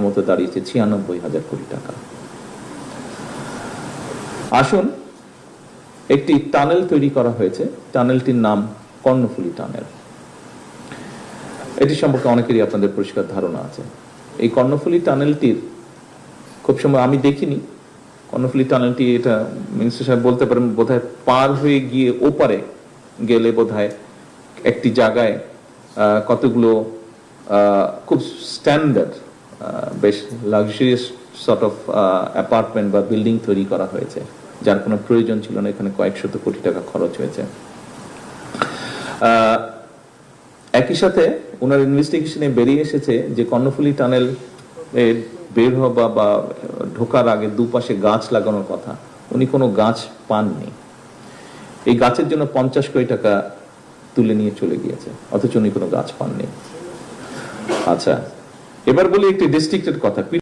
মতো দাঁড়িয়েছে 96,000 কোটি টাকা। আসুন, একটি টানেল তৈরি করা হয়েছে, টানেলটির নাম কর্ণফুলী টানেল। এটি সম্পর্কে অনেকেরই আপনাদের পরিষ্কার ধারণা আছে। এই কর্ণফুলী টানেলটির খুব সময় আমি দেখিনি। কর্ণফুলী টানেলটি, এটা মিনিস্টার সাহেব বলতে পারেন, বোধহয় পার হয়ে গিয়ে ওপারে গেলে বোধহয় একটি জায়গায় কতগুলো খুব স্ট্যান্ডার্ড বেশ লাক্সারিয়াস সর্ট অফ অ্যাপার্টমেন্ট বা বিল্ডিং তৈরি করা হয়েছে, যার কোনো প্রয়োজন ছিল না। এখানে কয়েকশত কোটি টাকা খরচ হয়েছে। একই সাথে ওনার ইনভেস্টিগেশনে বেরিয়ে এসেছে যে কর্ণফুলী টানেল বের হওয়া বা ঢোকার আগে দুপাশে গাছ লাগানোর কথা, উনি কোনো গাছ পাননি। এই গাছের জন্য 50 কোটি টাকা তুলে নিয়ে চলে গিয়েছে, অথচ উনি কোনো গাছ পাননি। আচ্ছা, এবার বলি একটি ডিস্ট্রিক্টের কথা।